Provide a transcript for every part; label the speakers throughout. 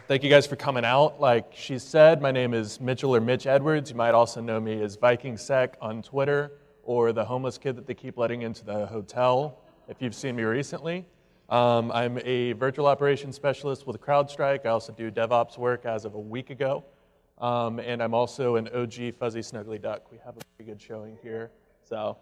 Speaker 1: Thank you guys for coming out. Like she said, my name is Mitchell or Mitch Edwards. You might also know me as Viking Sec on Twitter, or the homeless kid that they keep letting into the hotel, if you've seen me recently. I'm a virtual operations specialist with CrowdStrike. I also do DevOps work as of a week ago. And I'm also an OG Fuzzy Snuggly Duck. We have a pretty good showing here. So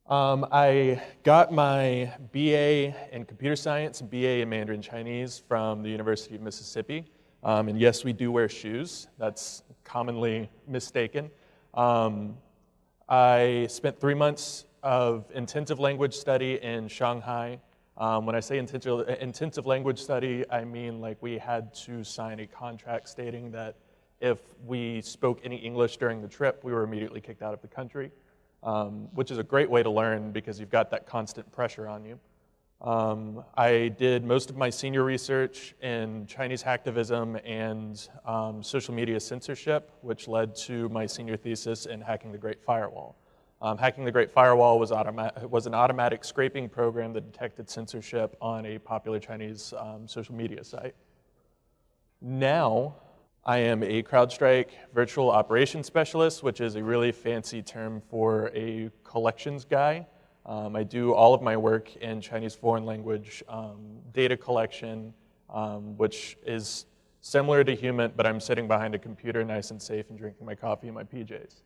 Speaker 1: I got my BA in computer science and BA in Mandarin Chinese from the University of Mississippi. And yes, we do wear shoes. That's commonly mistaken. I spent 3 months of intensive language study in Shanghai. When I say intensive language study, I mean like we had to sign a contract stating that if we spoke any English during the trip, we were immediately kicked out of the country. Which is a great way to learn because you've got that constant pressure on you. I did most of my senior research in Chinese hacktivism and social media censorship, which led to my senior thesis in Hacking the Great Firewall. Hacking the Great Firewall was an automatic scraping program that detected censorship on a popular Chinese social media site. Now, I am a CrowdStrike virtual operations specialist, which is a really fancy term for a collections guy. I do all of my work in Chinese foreign language data collection, which is similar to human, but I'm sitting behind a computer nice and safe and drinking my coffee in my PJs.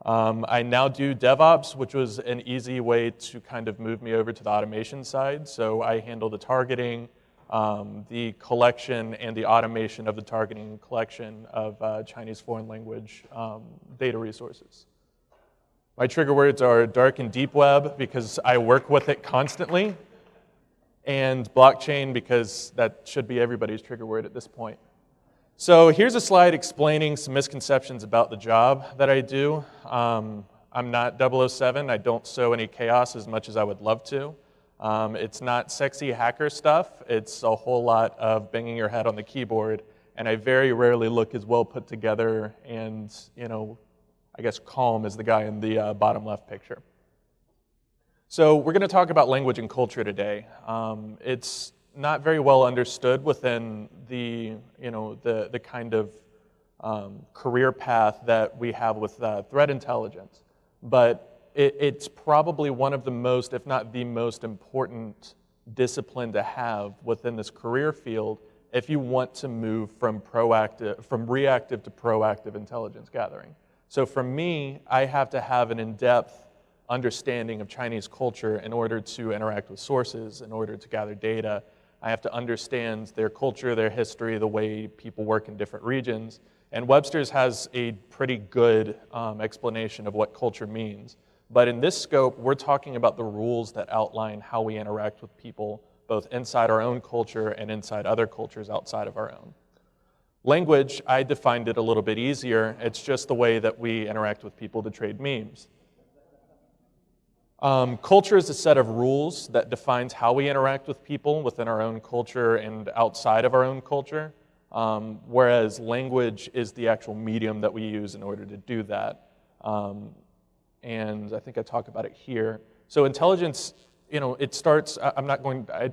Speaker 1: I now do DevOps, which was an easy way to kind of move me over to the automation side. So I handle the targeting, the collection and the automation of the targeting and collection of Chinese foreign language data resources. My trigger words are dark and deep web because I work with it constantly, and blockchain because that should be everybody's trigger word at this point. So here's a slide explaining some misconceptions about the job that I do. I'm not 007. I don't sow any chaos as much as I would love to. It's not sexy hacker stuff. It's a whole lot of banging your head on the keyboard, and I very rarely look as well put together and, I guess calm as the guy in the bottom left picture. So we're going to talk about language and culture today. It's not very well understood within the, the kind of career path that we have with threat intelligence, but it's probably one of the most, if not the most important discipline to have within this career field if you want to move from reactive to proactive intelligence gathering. So for me, I have to have an in-depth understanding of Chinese culture in order to interact with sources, in order to gather data. I have to understand their culture, their history, the way people work in different regions. And Webster's has a pretty good explanation of what culture means. But in this scope, we're talking about the rules that outline how we interact with people, both inside our own culture and inside other cultures outside of our own. Language, I defined it a little bit easier. It's just the way that we interact with people to trade memes. Culture is a set of rules that defines how we interact with people within our own culture and outside of our own culture, whereas language is the actual medium that we use in order to do that. And I think I talk about it here. So intelligence, it starts, I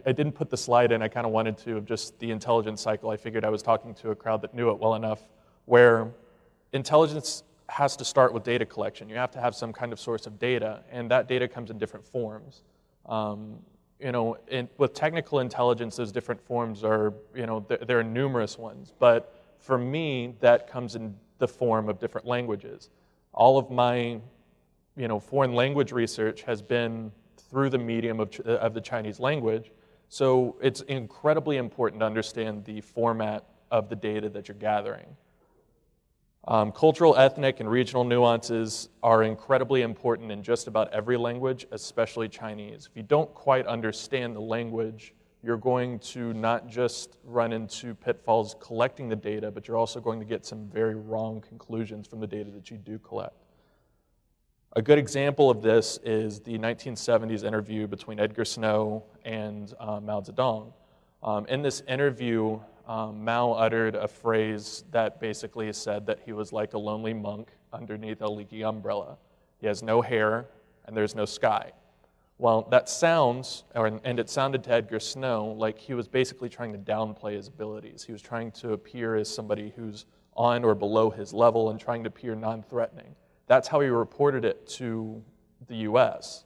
Speaker 1: didn't put the slide in, I kind of wanted to, of just the intelligence cycle. I figured I was talking to a crowd that knew it well enough, where intelligence has to start with data collection. You have to have some kind of source of data, and that data comes in different forms. With technical intelligence, those different forms are, there are numerous ones, but for me, that comes in the form of different languages. All of my foreign language research has been through the medium of the Chinese language, so it's incredibly important to understand the format of the data that you're gathering. Cultural, ethnic, and regional nuances are incredibly important in just about every language, especially Chinese. If you don't quite understand the language, you're going to not just run into pitfalls collecting the data, but you're also going to get some very wrong conclusions from the data that you do collect. A good example of this is the 1970s interview between Edgar Snow and Mao Zedong. In this interview, Mao uttered a phrase that basically said that he was like a lonely monk underneath a leaky umbrella. He has no hair and there's no sky. Well, that sounds, and it sounded to Edgar Snow like he was basically trying to downplay his abilities. He was trying to appear as somebody who's on or below his level and trying to appear non-threatening. That's how he reported it to the US.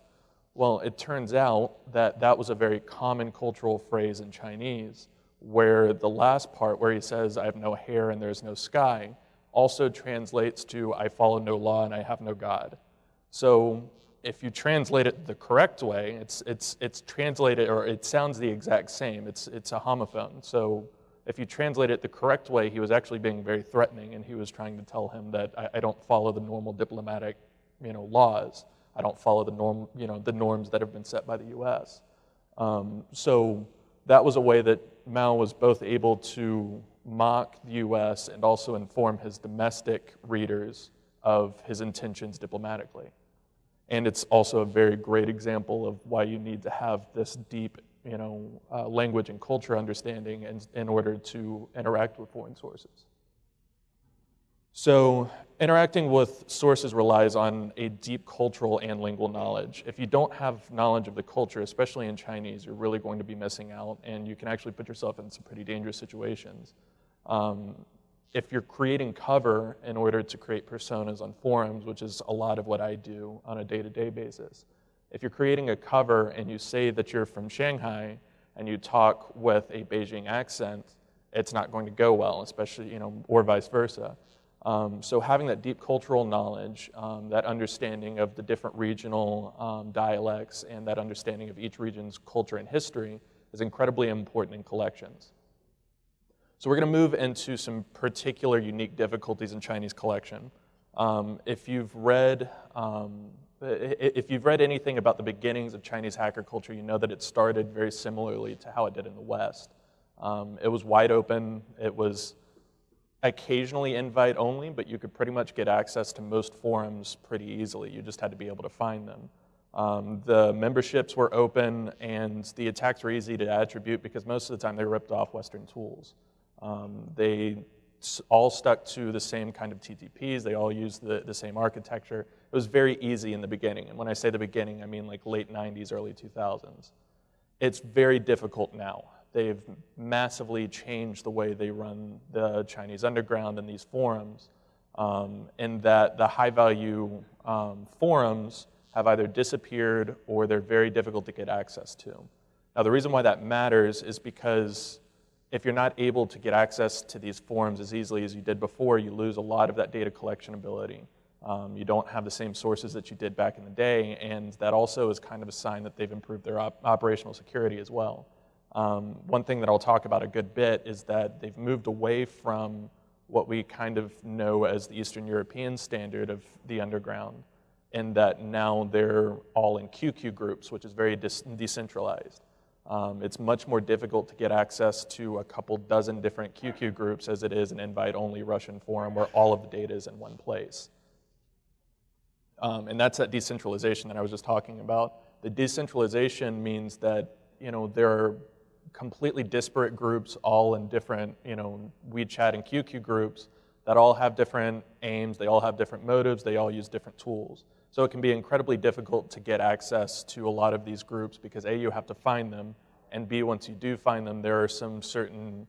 Speaker 1: Well, it turns out that that was a very common cultural phrase in Chinese, where the last part where he says, I have no hair and there's no sky, also translates to, I follow no law and I have no God. So if you translate it the correct way, it's translated, or it sounds the exact same. It's a homophone. So if you translate it the correct way, he was actually being very threatening, and he was trying to tell him that I don't follow the normal diplomatic, laws. I don't follow the norms that have been set by the U.S. So that was a way that Mao was both able to mock the U.S. and also inform his domestic readers of his intentions diplomatically. And it's also a very great example of why you need to have this deep, language and culture understanding in order to interact with foreign sources. So interacting with sources relies on a deep cultural and lingual knowledge. If you don't have knowledge of the culture, especially in Chinese, you're really going to be missing out, and you can actually put yourself in some pretty dangerous situations. If you're creating cover in order to create personas on forums, which is a lot of what I do on a day-to-day basis, if you're creating a cover and you say that you're from Shanghai and you talk with a Beijing accent, it's not going to go well, especially, or vice versa. So having that deep cultural knowledge, that understanding of the different regional dialects, and that understanding of each region's culture and history is incredibly important in collections. So we're going to move into some particular unique difficulties in Chinese collection. If you've read anything about the beginnings of Chinese hacker culture, you know that it started very similarly to how it did in the West. It was wide open. It was occasionally invite only, but you could pretty much get access to most forums pretty easily. You just had to be able to find them. The memberships were open, and the attacks were easy to attribute because most of the time they ripped off Western tools. They all stuck to the same kind of TTPs. They all used the same architecture. It was very easy in the beginning. And when I say the beginning, I mean like late 90s, early 2000s. It's very difficult now. They've massively changed the way they run the Chinese underground and these forums, in that the high-value forums have either disappeared or they're very difficult to get access to. Now, the reason why that matters is because if you're not able to get access to these forums as easily as you did before, you lose a lot of that data collection ability. You don't have the same sources that you did back in the day, and that also is kind of a sign that they've improved their operational security as well. One thing that I'll talk about a good bit is that they've moved away from what we kind of know as the Eastern European standard of the underground, in that now they're all in QQ groups, which is very decentralized. It's much more difficult to get access to a couple dozen different QQ groups as it is an invite-only Russian forum where all of the data is in one place. And that's that decentralization that I was just talking about. The decentralization means that there are completely disparate groups, all in different WeChat and QQ groups that all have different aims, they all have different motives, they all use different tools. So it can be incredibly difficult to get access to a lot of these groups because A, you have to find them, and B, once you do find them, there are some certain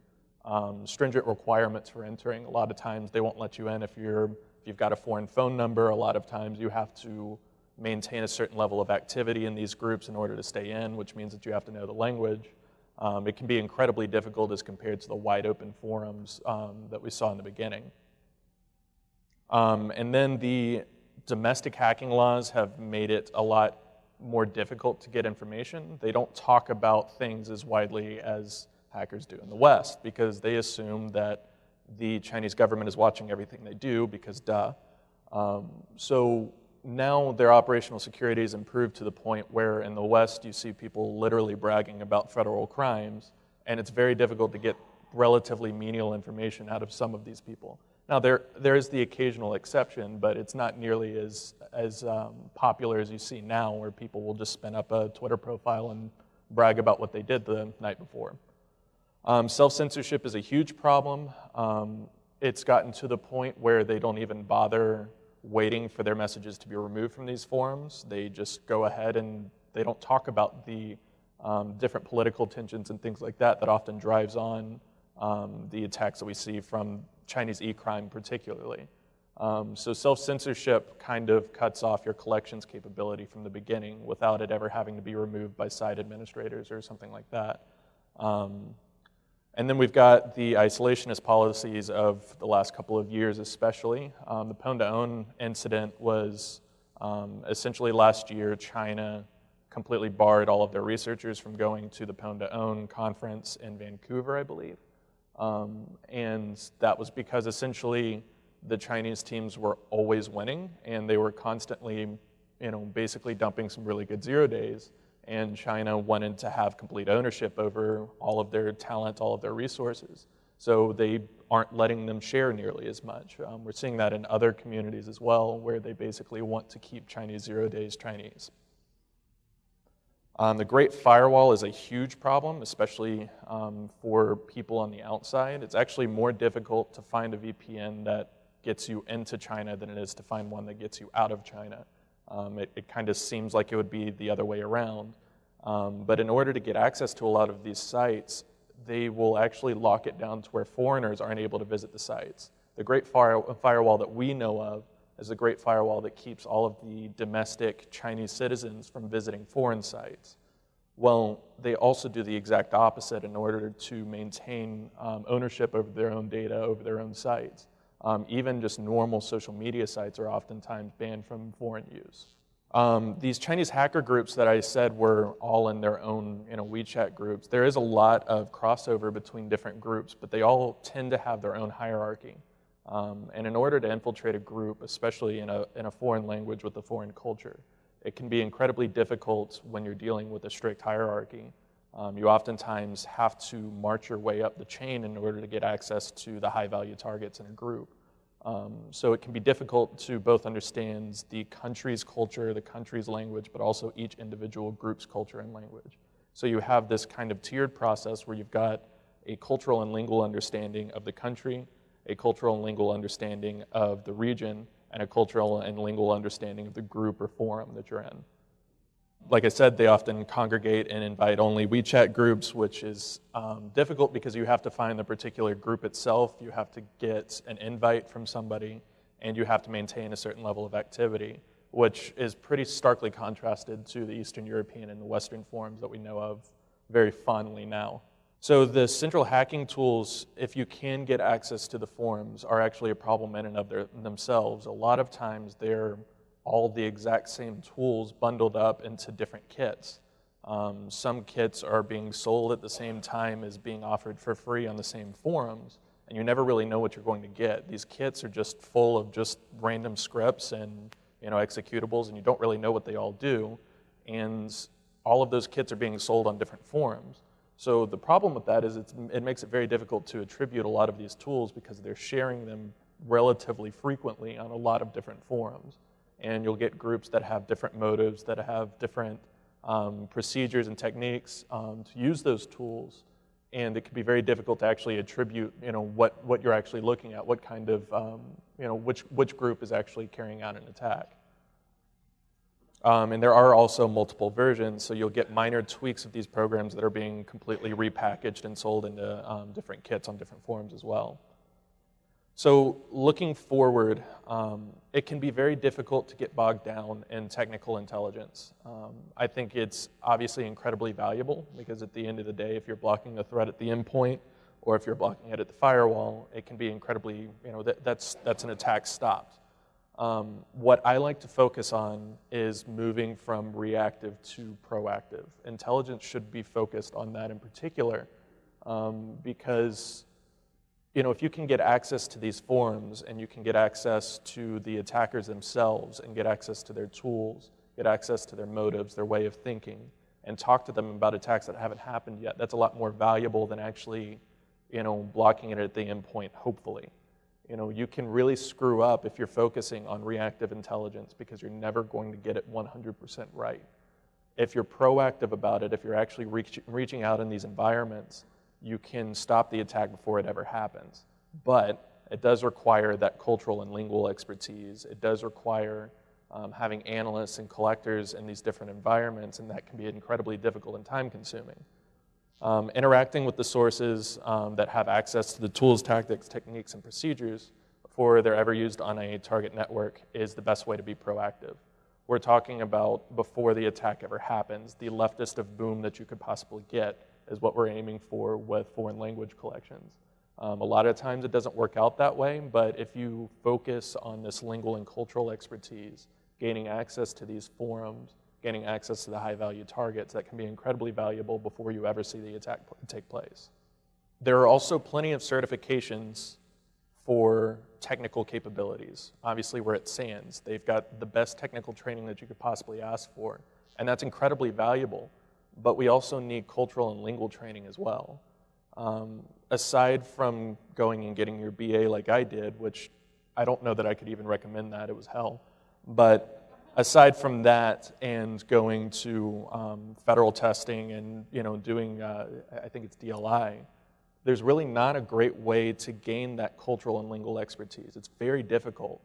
Speaker 1: stringent requirements for entering. A lot of times they won't let you in if you've got a foreign phone number. A lot of times you have to maintain a certain level of activity in these groups in order to stay in, which means that you have to know the language. It can be incredibly difficult as compared to the wide open forums that we saw in the beginning. And then the domestic hacking laws have made it a lot more difficult to get information. They don't talk about things as widely as hackers do in the West because they assume that the Chinese government is watching everything they do because duh. So now their operational security has improved to the point where in the West you see people literally bragging about federal crimes, and it's very difficult to get relatively menial information out of some of these people. Now, there is the occasional exception, but it's not nearly as popular as you see now, where people will just spin up a Twitter profile and brag about what they did the night before. Self-censorship is a huge problem. It's gotten to the point where they don't even bother waiting for their messages to be removed from these forums. They just go ahead and they don't talk about the different political tensions and things like that often drives on the attacks that we see from Chinese e-crime particularly. So self-censorship kind of cuts off your collections capability from the beginning without it ever having to be removed by site administrators or something like that. And then we've got the isolationist policies of the last couple of years especially. The Pwn-to-Own incident was essentially last year. China completely barred all of their researchers from going to the Pwn-to-Own conference in Vancouver, I believe. And that was because essentially the Chinese teams were always winning and they were constantly, basically dumping some really good 0 days. And China wanted to have complete ownership over all of their talent, all of their resources. So they aren't letting them share nearly as much. We're seeing that in other communities as well, where they basically want to keep Chinese 0 days Chinese. The Great Firewall is a huge problem, especially for people on the outside. It's actually more difficult to find a VPN that gets you into China than it is to find one that gets you out of China. It kind of seems like it would be the other way around. But in order to get access to a lot of these sites, they will actually lock it down to where foreigners aren't able to visit the sites. The Great Firewall that we know of is the Great Firewall that keeps all of the domestic Chinese citizens from visiting foreign sites. Well, they also do the exact opposite in order to maintain ownership over their own data, over their own sites. Even just normal social media sites are oftentimes banned from foreign use. These Chinese hacker groups that I said were all in their own WeChat groups, there is a lot of crossover between different groups, but they all tend to have their own hierarchy. And in order to infiltrate a group, especially in a foreign language with a foreign culture, it can be incredibly difficult when you're dealing with a strict hierarchy. You oftentimes have to march your way up the chain in order to get access to the high-value targets in a group. So it can be difficult to both understand the country's culture, the country's language, but also each individual group's culture and language. So you have this kind of tiered process where you've got a cultural and lingual understanding of the country, a cultural and lingual understanding of the region, and a cultural and lingual understanding of the group or forum that you're in. Like I said, they often congregate and invite only WeChat groups, which is difficult because you have to find the particular group itself, you have to get an invite from somebody, and you have to maintain a certain level of activity, which is pretty starkly contrasted to the Eastern European and the Western forums that we know of very fondly now. So the central hacking tools, if you can get access to the forums, are actually a problem in and of themselves. A lot of times they're all the exact same tools bundled up into different kits. Some kits are being sold at the same time as being offered for free on the same forums, and you never really know what you're going to get. These kits are just full of just random scripts and executables, and you don't really know what they all do, and all of those kits are being sold on different forums. So the problem with that is it makes it very difficult to attribute a lot of these tools because they're sharing them relatively frequently on a lot of different forums. And you'll get groups that have different motives, that have different procedures and techniques to use those tools. And it can be very difficult to actually attribute, what you're actually looking at, what kind of, which group is actually carrying out an attack. And there are also multiple versions, so you'll get minor tweaks of these programs that are being completely repackaged and sold into different kits on different forums as well. So looking forward, it can be very difficult to get bogged down in technical intelligence. I think it's obviously incredibly valuable because at the end of the day, if you're blocking a threat at the endpoint or if you're blocking it at the firewall, it can be incredibly, that's an attack stopped. What I like to focus on is moving from reactive to proactive. Intelligence should be focused on that in particular because if you can get access to these forums and you can get access to the attackers themselves and get access to their tools, get access to their motives, their way of thinking, and talk to them about attacks that haven't happened yet, that's a lot more valuable than actually, blocking it at the endpoint, hopefully. You can really screw up if you're focusing on reactive intelligence because you're never going to get it 100% right. If you're proactive about it, if you're actually reaching out in these environments, you can stop the attack before it ever happens. But it does require that cultural and lingual expertise. It does require having analysts and collectors in these different environments, and that can be incredibly difficult and time-consuming. Interacting with the sources that have access to the tools, tactics, techniques, and procedures before they're ever used on a target network is the best way to be proactive. We're talking about before the attack ever happens. The leftist of boom that you could possibly get is what we're aiming for with foreign language collections. A lot of times it doesn't work out that way, but if you focus on this lingual and cultural expertise, gaining access to these forums, gaining access to the high-value targets, that can be incredibly valuable before you ever see the attack take place. There are also plenty of certifications for technical capabilities. Obviously, we're at SANS. They've got the best technical training that you could possibly ask for, and that's incredibly valuable, but we also need cultural and lingual training as well. Aside from going and getting your BA like I did, which I don't know that I could even recommend that, it was hell, but aside from that and going to federal testing and doing, I think it's DLI, there's really not a great way to gain that cultural and lingual expertise. It's very difficult.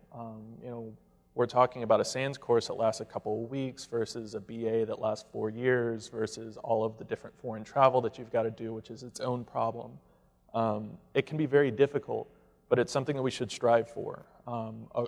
Speaker 1: We're talking about a SANS course that lasts a couple of weeks versus a BA that lasts 4 years versus all of the different foreign travel that you've got to do, which is its own problem. It can be very difficult, but it's something that we should strive for.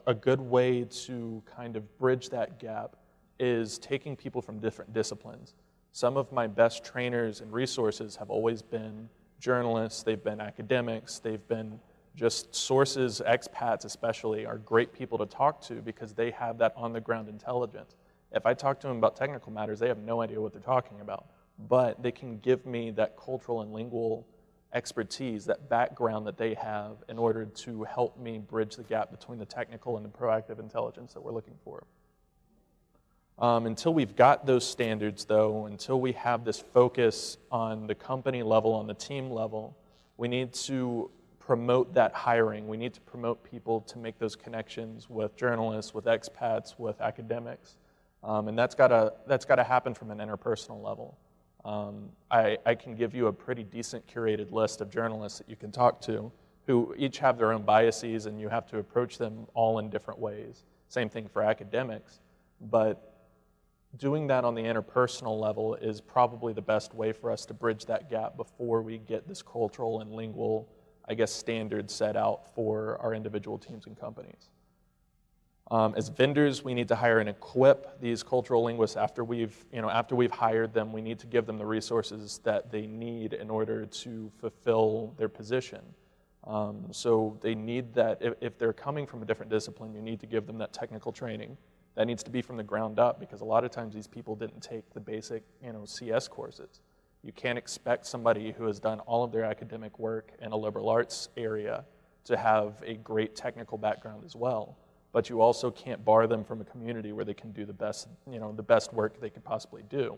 Speaker 1: A good way to kind of bridge that gap is taking people from different disciplines. Some of my best trainers and resources have always been journalists, they've been academics, they've been just sources. Expats especially are great people to talk to because they have that on-the-ground intelligence. If I talk to them about technical matters, they have no idea what they're talking about, but they can give me that cultural and lingual expertise, that background that they have in order to help me bridge the gap between the technical and the proactive intelligence that we're looking for. Until we've got those standards, though, until we have this focus on the company level, on the team level, we need to promote that hiring. We need to promote people to make those connections with journalists, with expats, with academics, and that's got to happen from an interpersonal level. I can give you a pretty decent curated list of journalists that you can talk to who each have their own biases, and you have to approach them all in different ways. Same thing for academics, but doing that on the interpersonal level is probably the best way for us to bridge that gap before we get this cultural and lingual, standards set out for our individual teams and companies. As vendors, we need to hire and equip these cultural linguists after we've hired them. We need to give them the resources that they need in order to fulfill their position. So they need that. If they're coming from a different discipline, you need to give them that technical training. That needs to be from the ground up, because a lot of times these people didn't take the basic, CS courses. You can't expect somebody who has done all of their academic work in a liberal arts area to have a great technical background as well. But you also can't bar them from a community where they can do the best work they could possibly do.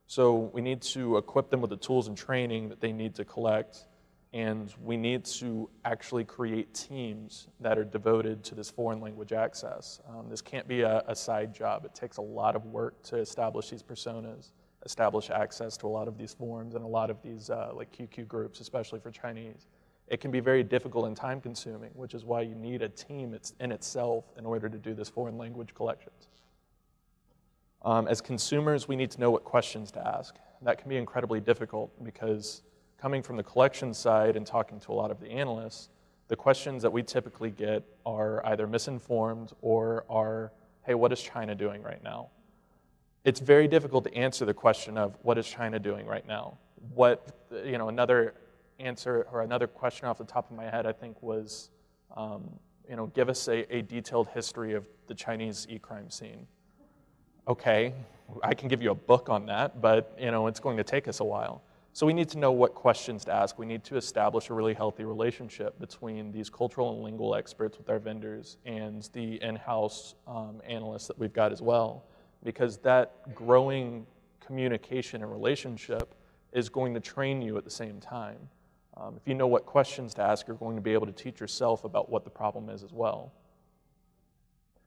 Speaker 1: So we need to equip them with the tools and training that they need to collect, and we need to actually create teams that are devoted to this foreign language access. This can't be a side job. It takes a lot of work to establish these personas, establish access to a lot of these forums and a lot of these like QQ groups, especially for Chinese. It can be very difficult and time-consuming, which is why you need a team in itself in order to do this foreign language collections. As consumers, we need to know what questions to ask. That can be incredibly difficult because coming from the collection side and talking to a lot of the analysts, the questions that we typically get are either misinformed or are, hey, what is China doing right now? It's very difficult to answer the question of what is China doing right now. Another answer or another question off the top of my head, I think, was, give us a detailed history of the Chinese e-crime scene. Okay, I can give you a book on that, but it's going to take us a while. So we need to know what questions to ask. We need to establish a really healthy relationship between these cultural and lingual experts with our vendors and the in-house analysts that we've got as well, because that growing communication and relationship is going to train you at the same time. If you know what questions to ask, you're going to be able to teach yourself about what the problem is as well.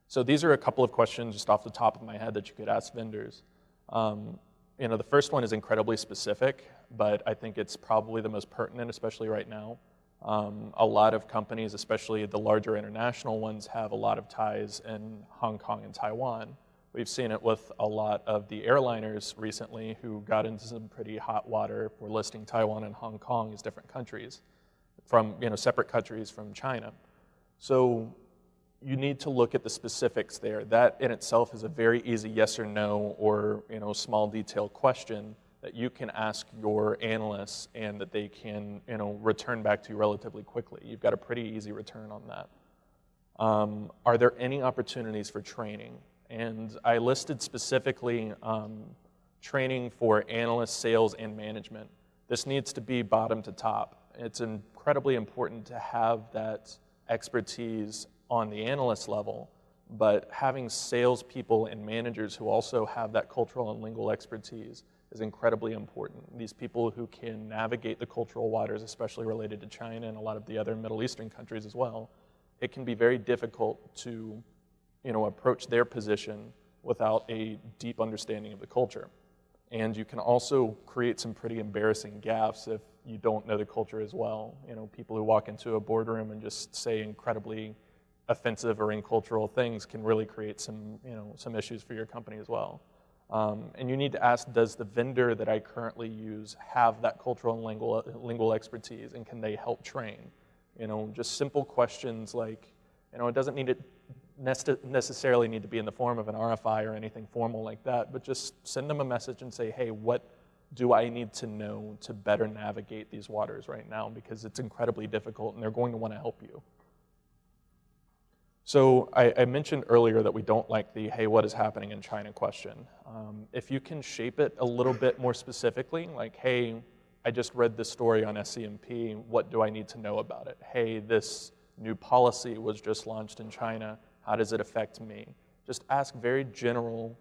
Speaker 1: So these are a couple of questions just off the top of my head that you could ask vendors. The first one is incredibly specific, but I think it's probably the most pertinent, especially right now. A lot of companies, especially the larger international ones, have a lot of ties in Hong Kong and Taiwan. We've seen it with a lot of the airliners recently who got into some pretty hot water for listing Taiwan and Hong Kong as different countries, from separate countries from China. So you need to look at the specifics there. That in itself is a very easy yes or no or small detailed question that you can ask your analysts and that they can return back to you relatively quickly. You've got a pretty easy return on that. Are there any opportunities for training? And I listed specifically training for analysts, sales, and management. This needs to be bottom to top. It's incredibly important to have that expertise on the analyst level, but having salespeople and managers who also have that cultural and lingual expertise is incredibly important. These people who can navigate the cultural waters, especially related to China and a lot of the other Middle Eastern countries as well, it can be very difficult to approach their position without a deep understanding of the culture. And you can also create some pretty embarrassing gaffes if you don't know the culture as well. People who walk into a boardroom and just say incredibly offensive or uncultural things can really create some issues for your company as well. And you need to ask, does the vendor that I currently use have that cultural and lingual expertise, and can they help train? Just simple questions like, it doesn't necessarily need to be in the form of an RFI or anything formal like that, but just send them a message and say, hey, what do I need to know to better navigate these waters right now? Because it's incredibly difficult and they're going to want to help you. So I mentioned earlier that we don't like the, hey, what is happening in China question. If you can shape it a little bit more specifically, like, hey, I just read this story on SCMP, what do I need to know about it? Hey, this new policy was just launched in China, how does it affect me? Just ask very general,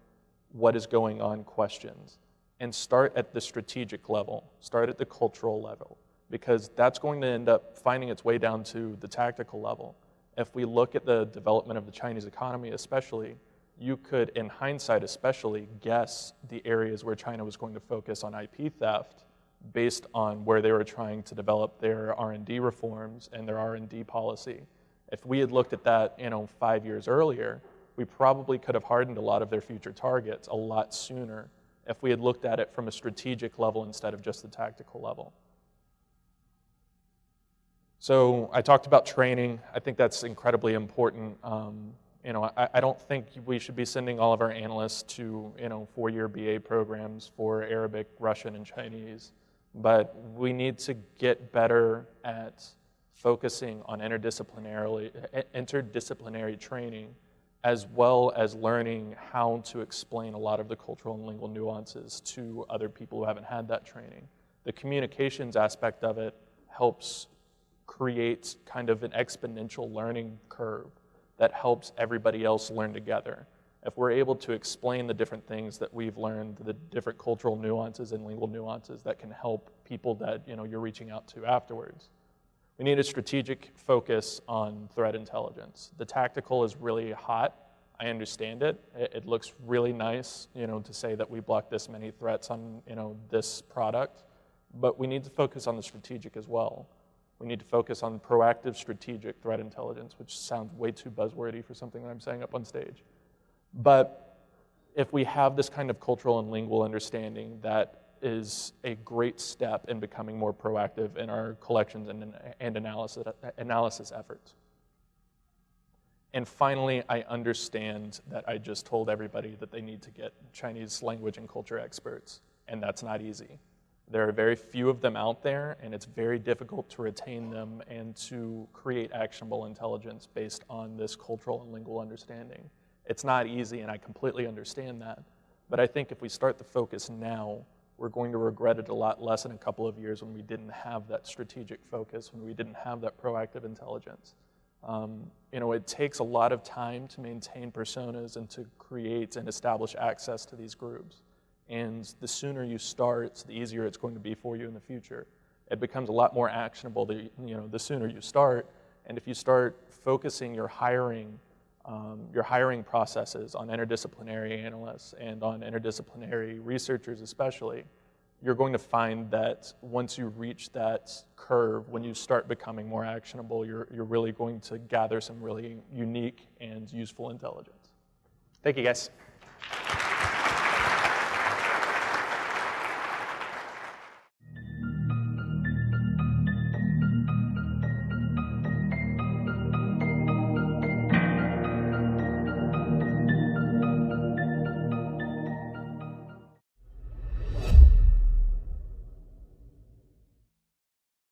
Speaker 1: what is going on questions. And start at the strategic level, start at the cultural level, because that's going to end up finding its way down to the tactical level. If we look at the development of the Chinese economy especially, you could, in hindsight especially, guess the areas where China was going to focus on IP theft based on where they were trying to develop their R&D reforms and their R&D policy. If we had looked at that 5 years earlier, we probably could have hardened a lot of their future targets a lot sooner if we had looked at it from a strategic level instead of just the tactical level. So I talked about training. I think that's incredibly important. I don't think we should be sending all of our analysts to 4-year BA programs for Arabic, Russian, and Chinese, but we need to get better at focusing on interdisciplinary training, as well as learning how to explain a lot of the cultural and lingual nuances to other people who haven't had that training. The communications aspect of it helps create kind of an exponential learning curve that helps everybody else learn together. If we're able to explain the different things that we've learned, the different cultural nuances and lingual nuances that can help people that you're reaching out to afterwards. We need a strategic focus on threat intelligence. The tactical is really hot. I understand it. It looks really nice, to say that we blocked this many threats on, this product, but we need to focus on the strategic as well. We need to focus on proactive strategic threat intelligence, which sounds way too buzzwordy for something that I'm saying up on stage. But if we have this kind of cultural and lingual understanding, that is a great step in becoming more proactive in our collections and analysis efforts. And finally, I understand that I just told everybody that they need to get Chinese language and culture experts, and that's not easy. There are very few of them out there, and it's very difficult to retain them and to create actionable intelligence based on this cultural and lingual understanding. It's not easy, and I completely understand that. But I think if we start the focus now, we're going to regret it a lot less in a couple of years when we didn't have that strategic focus, when we didn't have that proactive intelligence. It takes a lot of time to maintain personas and to create and establish access to these groups. And the sooner you start, the easier it's going to be for you in the future. It becomes a lot more actionable the sooner you start. And if you start focusing your hiring processes on interdisciplinary analysts and on interdisciplinary researchers especially, you're going to find that once you reach that curve, when you start becoming more actionable, you're really going to gather some really unique and useful intelligence.
Speaker 2: Thank you, guys.